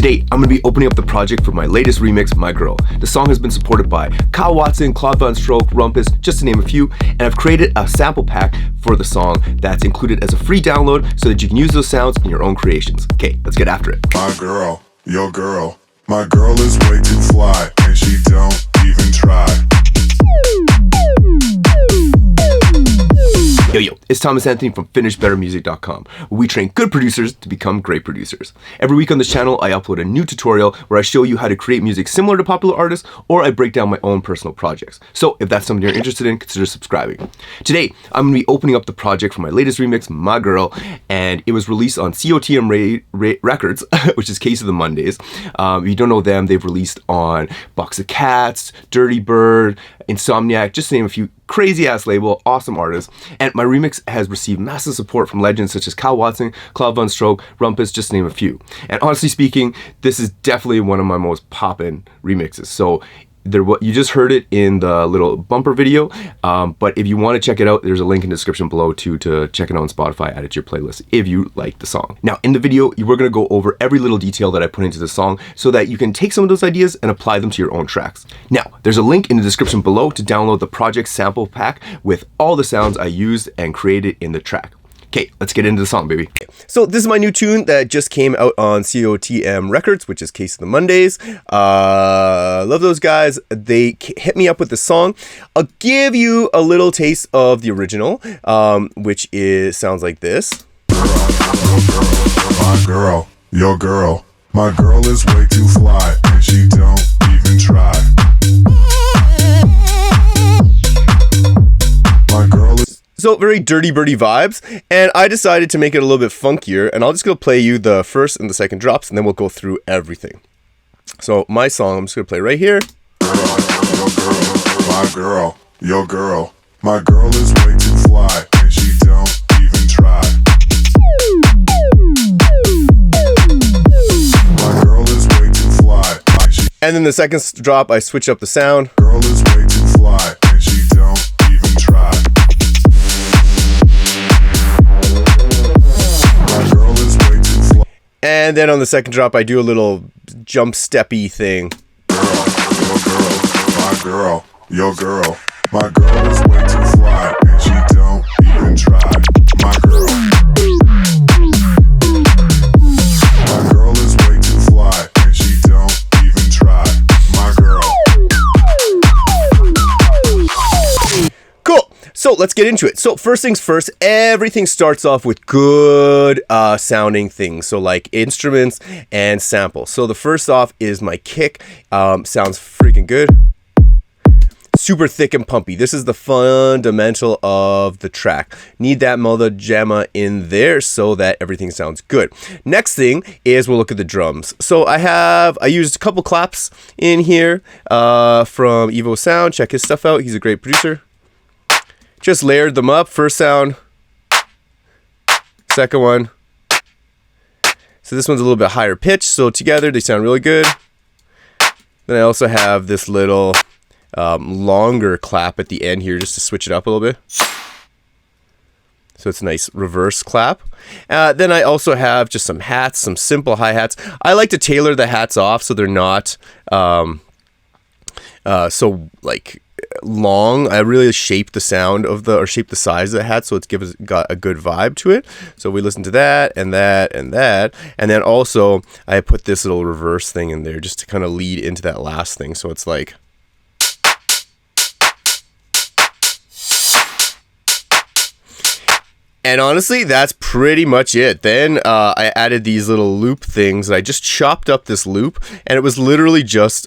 Today, I'm going to be opening up the project for my latest remix, My Girl. The song has been supported by Kyle Watson, Claude Von Stroke, Rumpus, just to name a few, and I've created a sample pack for the song that's included as a free download so that you can use those sounds in your own creations. Okay, let's get after it. My girl, your girl. My girl is way too fly, and she don't even try. Yo, it's Thomas Anthony from FinishBetterMusic.com, where we train good producers to become great producers. Every week on this channel, I upload a new tutorial where I show you how to create music similar to popular artists, or I break down my own personal projects. So if that's something you're interested in, consider subscribing. Today, I'm going to be opening up the project for my latest remix, My Girl, and it was released on COTM Records, which is Case of the Mondays. If you don't know them, they've released on Box of Cats, Dirtybird, Insomniac, just to name a few. Crazy ass label, awesome artists, and my remix has received massive support from legends such as Kyle Watson, Claude Von Stroke, Rumpus, just to name a few. And honestly speaking, this is definitely one of my most poppin' remixes. So you just heard it in the little bumper video, but if you want to check it out, there's a link in the description below too to check it out on Spotify, add it to your playlist if you like the song. Now in the video, we're going to go over every little detail that I put into the song so that you can take some of those ideas and apply them to your own tracks. Now there's a link in the description below to download the project sample pack with all the sounds I used and created in the track. Okay, let's get into the song, baby. So this is my new tune that just came out on COTM Records, which is Case of the Mondays. Love those guys. They hit me up with the song. I'll give you a little taste of the original, which sounds like this. My girl, your girl. My girl is way too fly, and she don't even try. My girl is... So very dirty birdie vibes, and I decided to make it a little bit funkier, and I'll just go play you the first and the second drops, and then we'll go through everything. So my song, I'm just gonna play right here. My girl, your girl. My girl is way too fly, and she don't even try. My girl is way too fly. And then the second drop, I switch up the sound. Girl is way too fly, and she don't even try. And then on the second drop, I do a little jump steppy thing. My girl, your girl. My girl is way too fly, and she don't even try. My girl. My girl is way too fly, and she don't even try. My girl. Cool. So let's get into it. So first things first, everything starts off with good sounding things. So like instruments and samples. So the first off is my kick. Sounds freaking good. Super thick and pumpy. This is the fundamental of the track. Need that mother jammer in there so that everything sounds good. Next thing is we'll look at the drums. So I used a couple claps in here from Evo Sound. Check his stuff out. He's a great producer. Just layered them up. First sound, second one. So this one's a little bit higher pitch, so together they sound really good. Then I also have this little longer clap at the end here just to switch it up a little bit. So it's a nice reverse clap. Then I also have just some hats, some simple hi-hats. I like to tailor the hats off so they're not so like long. I really shape the sound of shape the size of the hat so it's got a good vibe to it. So we listen to that and that and that, and then also I put this little reverse thing in there just to kind of lead into that last thing. So it's like, and honestly, that's pretty much it. Then I added these little loop things, and I just chopped up this loop, and it was literally just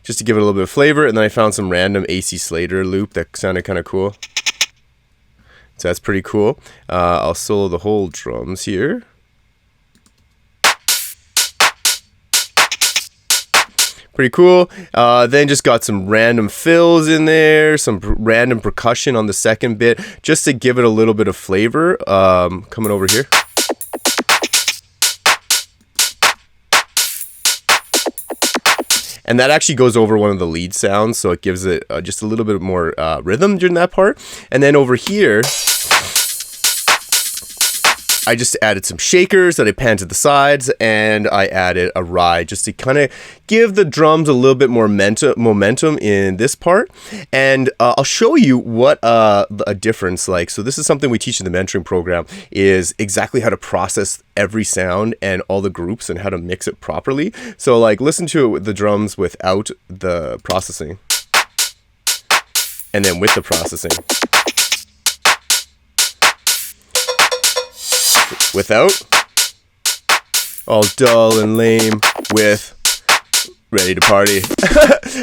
just to give it a little bit of flavor. And then I found some random AC Slater loop that sounded kind of cool. So that's pretty cool. I'll solo the whole drums here. Pretty cool. Then just got some random fills in there, some random percussion on the second bit, just to give it a little bit of flavor. Coming over here. And that actually goes over one of the lead sounds, so it gives it just a little bit more rhythm during that part. And then over here, I just added some shakers that I panned to the sides, and I added a ride just to kind of give the drums a little bit more momentum in this part. And I'll show you what a difference like. So this is something we teach in the mentoring program, is exactly how to process every sound and all the groups and how to mix it properly. So like, listen to it with the drums without the processing, and then with the processing. Without, all dull and lame, with ready to party.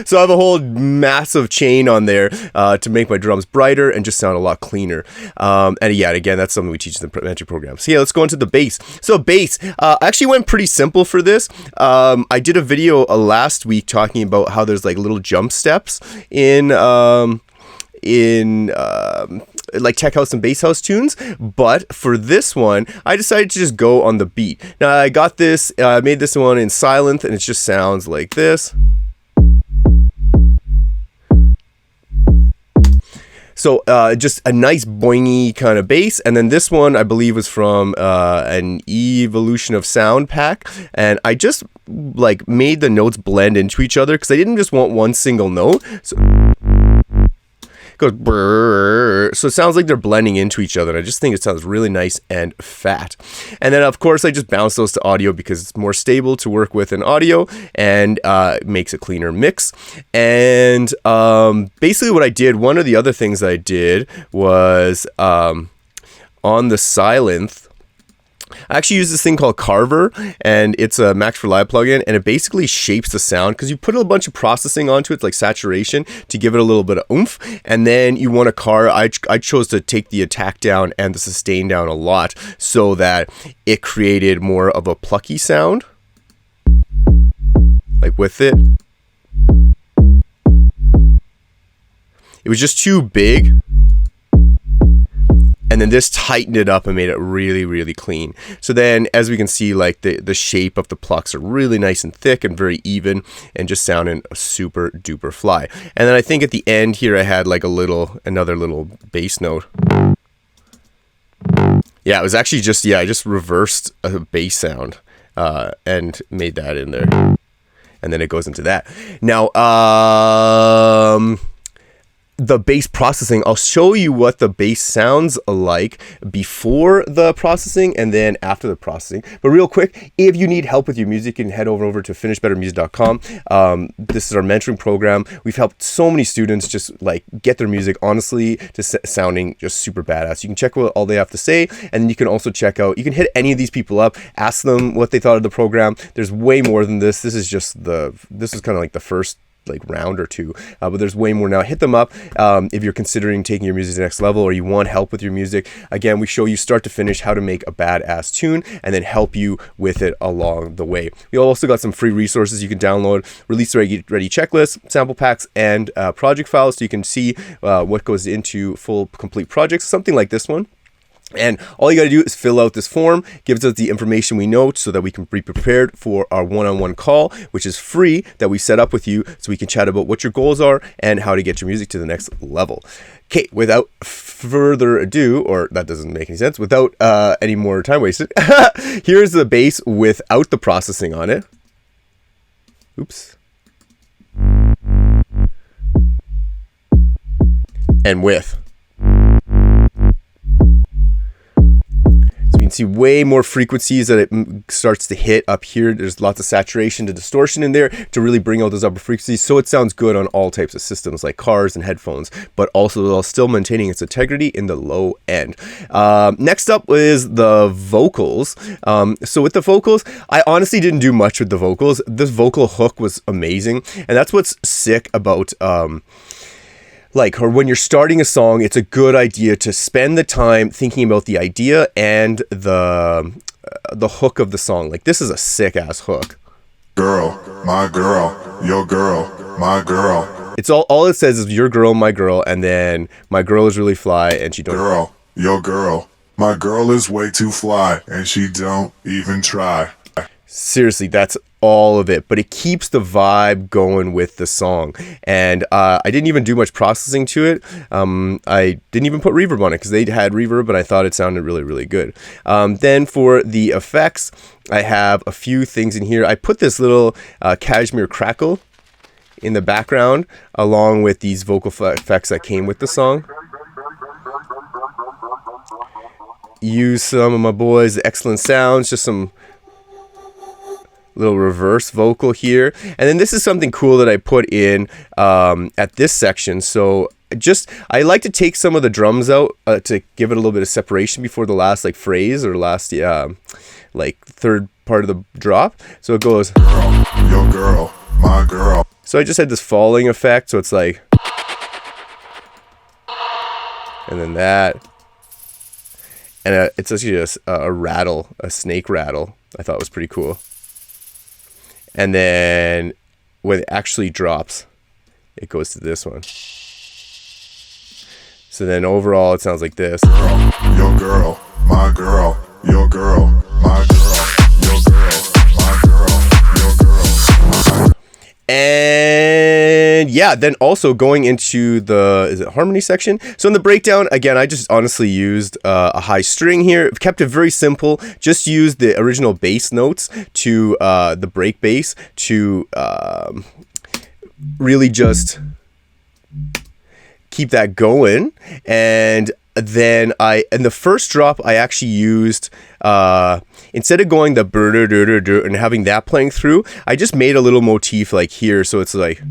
So I have a whole massive chain on there to make my drums brighter and just sound a lot cleaner. And yeah, again, that's something we teach in the mentoring program. So yeah, let's go into the bass. So bass, I actually went pretty simple for this. I did a video last week talking about how there's like little jump steps in like tech house and bass house tunes, but for this one I decided to just go on the beat. Now I got this, I made this one in Silent, and it just sounds like this. So just a nice boingy kind of bass. And then this one I believe was from an Evolution of Sound pack, and I just like made the notes blend into each other because I didn't just want one single note. So goes brrr, so it sounds like they're blending into each other, and I just think it sounds really nice and fat. And then of course I just bounce those to audio because it's more stable to work with in audio, and makes a cleaner mix. And basically what I did, one of the other things that I did was on the Silent, I actually use this thing called Carver, and it's a Max for Live plugin, and it basically shapes the sound because you put a bunch of processing onto it, like saturation, to give it a little bit of oomph. And then you want to carve. I chose to take the attack down and the sustain down a lot so that it created more of a plucky sound, like with it. It was just too big. And then this tightened it up and made it really, really clean. So then, as we can see, like the shape of the plucks are really nice and thick and very even, and just sounding super duper fly. And then I think at the end here I had like another little bass note. Yeah, it was actually just, I just reversed a bass sound and made that in there. And then it goes into that. Now, the bass processing, I'll show you what the bass sounds like before the processing and then after the processing. But real quick, if you need help with your music, you can head over to FinishBetterMusic.com. This is our mentoring program. We've helped so many students just like get their music honestly to sounding just super badass. You can check out all they have to say, and then you can also check out, you can hit any of these people up, ask them what they thought of the program. There's way more than this. This is kind of like the first like round or two, but there's way more now. Hit them up if you're considering taking your music to the next level, or you want help with your music. Again, we show you start to finish how to make a badass tune and then help you with it along the way. We also got some free resources you can download: release ready checklist, sample packs, and project files, so you can see what goes into full complete projects, something like this one. And all you got to do is fill out this form, gives us the information we know so that we can be prepared for our one-on-one call, which is free, that we set up with you so we can chat about what your goals are and how to get your music to the next level. Okay, without further ado, or that doesn't make any sense, without any more time wasted, here's the bass without the processing on it. Oops. And with. You can see way more frequencies that it starts to hit up here. There's lots of saturation to distortion in there to really bring out those upper frequencies, so it sounds good on all types of systems like cars and headphones, but also while still maintaining its integrity in the low end. Next up is the vocals. So with the vocals, I honestly didn't do much with the vocals. This vocal hook was amazing, and that's what's sick about or when you're starting a song, it's a good idea to spend the time thinking about the idea and the hook of the song. Like, this is a sick ass hook. Girl, my girl, your girl, my girl. It's all it says is your girl, my girl, and then my girl is really fly and she don't. Girl, your girl, my girl is way too fly and she don't even try. Seriously, that's all of it, but it keeps the vibe going with the song. And I didn't even do much processing to it. I didn't even put reverb on it because they had reverb, but I thought it sounded really, really good. Then for the effects, I have a few things in here. I put this little cashmere crackle in the background along with these vocal effects that came with the song. Use some of my boys' excellent sounds, just some little reverse vocal here. And then this is something cool that I put in at this section. So I like to take some of the drums out to give it a little bit of separation before the last like phrase or last like third part of the drop. So it goes, Girl, your girl, my girl. So I just had this falling effect, so it's like, and then that, and it's actually a rattle, a snake rattle. I thought was pretty cool. And then when it actually drops, it goes to this one. So then overall, it sounds like this. Girl, your girl, my girl, your girl, my girl, your girl, my girl, your girl, my girl. And yeah, then also going into the harmony section. So in the breakdown, again, I just honestly used a high string here. Kept it very simple. Just used the original bass notes to the break bass to really just keep that going. And then in the first drop, I actually used, instead of going the brr and having that playing through, I just made a little motif like here. So it's like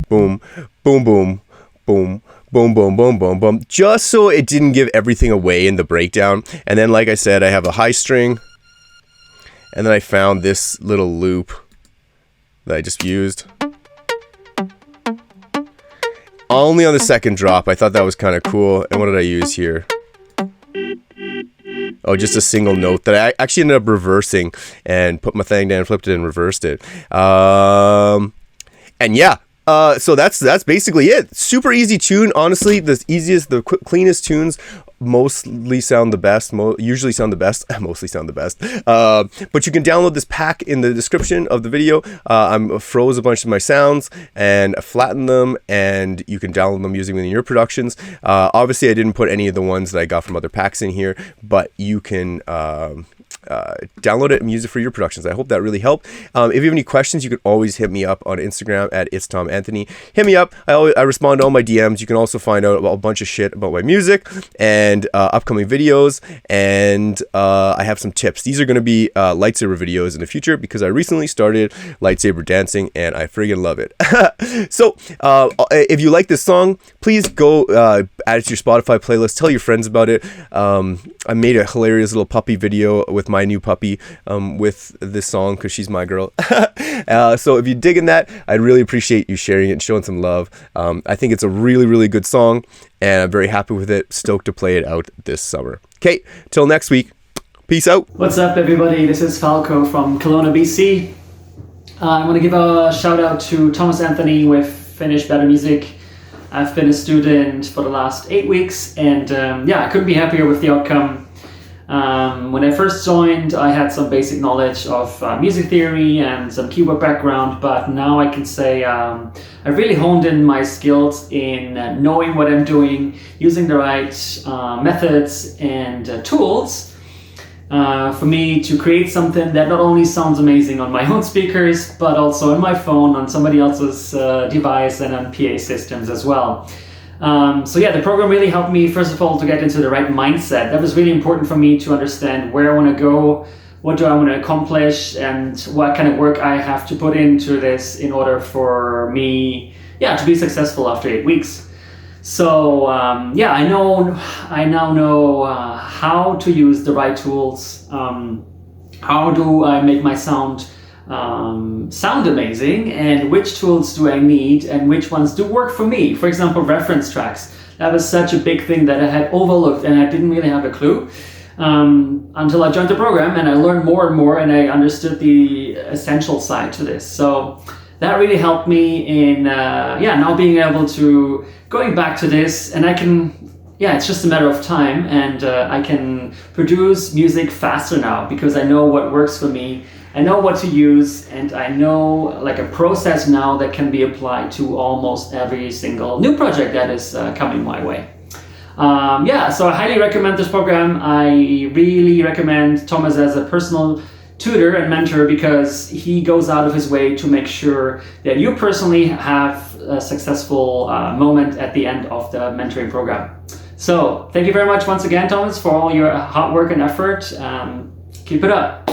boom, boom, boom, boom, boom, boom, boom, boom, boom, just so it didn't give everything away in the breakdown. And then, like I said, I have a high string, and then I found this little loop that I just used. Only on the second drop. I thought that was kind of cool. And what did I use here? Oh, just a single note that I actually ended up reversing and put my thing down, flipped it, and reversed it. And yeah, so that's basically it. Super easy tune. Honestly, the cleanest tunes mostly sound the best. Usually sound the best. Mostly sound the best. But you can download this pack in the description of the video. I froze a bunch of my sounds and flattened them, and you can download them using them in your productions. Obviously, I didn't put any of the ones that I got from other packs in here, but you can download it and use it for your productions. I hope that really helped. If you have any questions, you can always hit me up on Instagram at It's Tom Anthony. Hit me up. I respond to all my DMs. You can also find out about a bunch of shit about my music and upcoming videos, and I have some tips. These are going to be lightsaber videos in the future because I recently started lightsaber dancing and I friggin' love it. So if you like this song, please go add it to your Spotify playlist. Tell your friends about it. I made a hilarious little puppy video with my new puppy with this song because she's my girl. So if you're digging that, I'd really appreciate you sharing it and showing some love. I think it's a really, really good song, and I'm very happy with it. Stoked to play it out this summer. Okay, till next week. Peace out. What's up, everybody? This is Falco from Kelowna, BC. I want to give a shout out to Thomas Anthony with FinishBetterMusic. I've been a student for the last 8 weeks, and yeah, I couldn't be happier with the outcome. When I first joined, I had some basic knowledge of music theory and some keyboard background, but now I can say I've really honed in my skills in knowing what I'm doing, using the right methods and tools for me to create something that not only sounds amazing on my own speakers, but also on my phone, on somebody else's device, and on PA systems as well. So yeah, the program really helped me, first of all, to get into the right mindset. That was really important for me to understand where I want to go, what do I want to accomplish, and what kind of work I have to put into this in order for me, yeah, to be successful after 8 weeks. So yeah, I now know how to use the right tools. How do I make my sound amazing, and which tools do I need and which ones do work for me. For example, reference tracks. That was such a big thing that I had overlooked and I didn't really have a clue until I joined the program, and I learned more and more, and I understood the essential side to this. So that really helped me in now being able to going back to this, and I can yeah, it's just a matter of time, and I can produce music faster now because I know what works for me. I know what to use, and I know like a process now that can be applied to almost every single new project that is coming my way. So I highly recommend this program. I really recommend Thomas as a personal tutor and mentor because he goes out of his way to make sure that you personally have a successful moment at the end of the mentoring program. So thank you very much once again, Thomas, for all your hard work and effort. Keep it up.